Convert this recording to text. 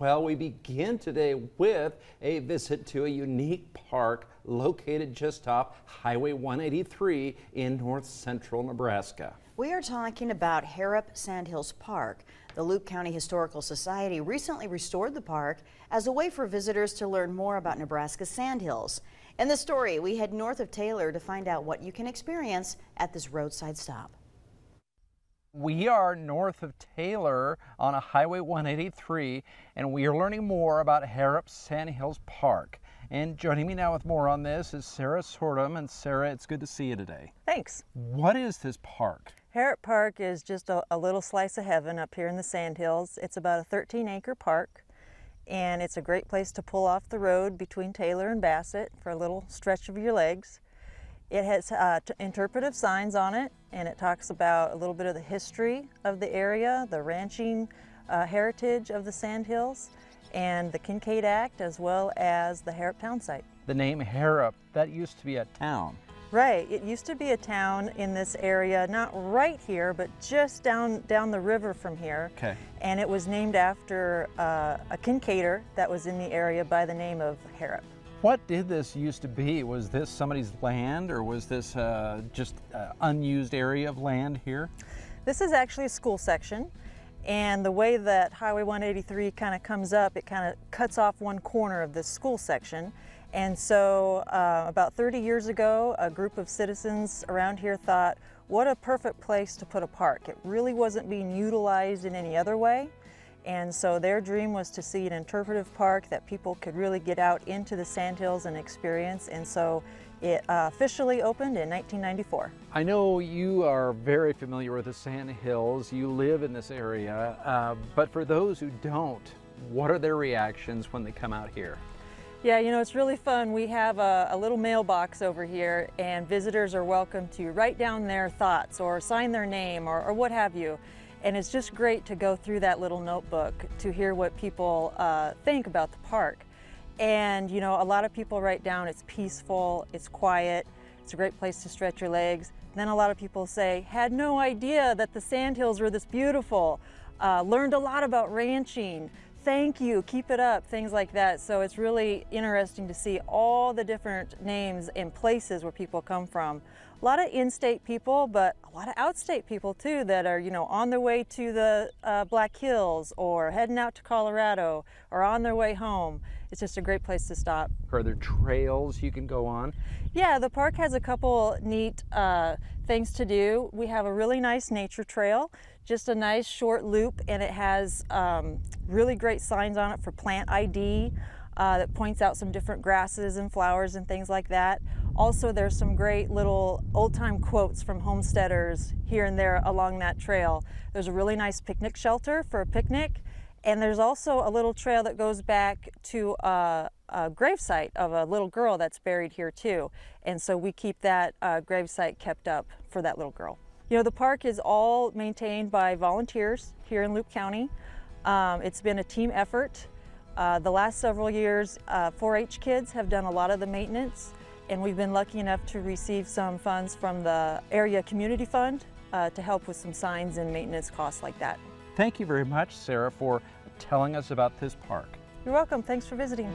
Well, we begin today with a visit to a unique park located just off Highway 183 in north central Nebraska. We are talking about Harrop Sandhills Park. The Loup County Historical Society recently restored the park as a way for visitors to learn more about Nebraska's sandhills. In the story, we head north of Taylor to find out what you can experience at this roadside stop. We are north of Taylor on a Highway 183, and we are learning more about Harrop Sandhills Park. And joining me now with more on this is Sarah Sortum. And Sarah, it's good to see you today. Thanks. What is this park? Harrop Park is just a little slice of heaven up here in the Sandhills. It's about a 13-acre park, and it's a great place to pull off the road between Taylor and Bassett for a little stretch of your legs. It has interpretive signs on it, and it talks about a little bit of the history of the area, the ranching heritage of the Sandhills, and the Kincaid Act, as well as the Harrop town site. The name Harrop, that used to be a town. Right, it used to be a town in this area, not right here, but just down the river from here. Okay. And it was named after a Kincaider that was in the area by the name of Harrop. What did this used to be? Was this somebody's land, or was this just unused area of land here? This is actually a school section, and the way that Highway 183 kind of comes up, it kind of cuts off one corner of this school section. And so about 30 years ago, a group of citizens around here thought, what a perfect place to put a park. It really wasn't being utilized in any other way. And so their dream was to see an interpretive park that people could really get out into the Sandhills and experience. And so it officially opened in 1994. I know you are very familiar with the Sandhills. You live in this area, but for those who don't, what are their reactions when they come out here? Yeah, you know, it's really fun. We have a little mailbox over here, and visitors are welcome to write down their thoughts or sign their name or what have you. And it's just great to go through that little notebook to hear what people think about the park. And you know, a lot of people write down it's peaceful, it's quiet, it's a great place to stretch your legs. Then a lot of people say, had no idea that the Sandhills were this beautiful, learned a lot about ranching, thank you, keep it up, things like that. So it's really interesting to see all the different names and places where people come from. A lot of in-state people, but a lot of out-state people too that are, you know, on their way to the Black Hills or heading out to Colorado or on their way home. It's just a great place to stop. Are there trails you can go on? Yeah, the park has a couple neat things to do. We have a really nice nature trail, just a nice short loop, and it has really great signs on it for plant ID that points out some different grasses and flowers and things like that. Also, there's some great little old-time quotes from homesteaders here and there along that trail. There's a really nice picnic shelter for a picnic, and there's also a little trail that goes back to a gravesite of a little girl that's buried here too. And so we keep that gravesite kept up for that little girl. You know, the park is all maintained by volunteers here in Loup County. It's been a team effort. The last several years, 4-H kids have done a lot of the maintenance, and we've been lucky enough to receive some funds from the area community fund to help with some signs and maintenance costs like that. Thank you very much, Sarah, for telling us about this park. You're welcome. Thanks for visiting.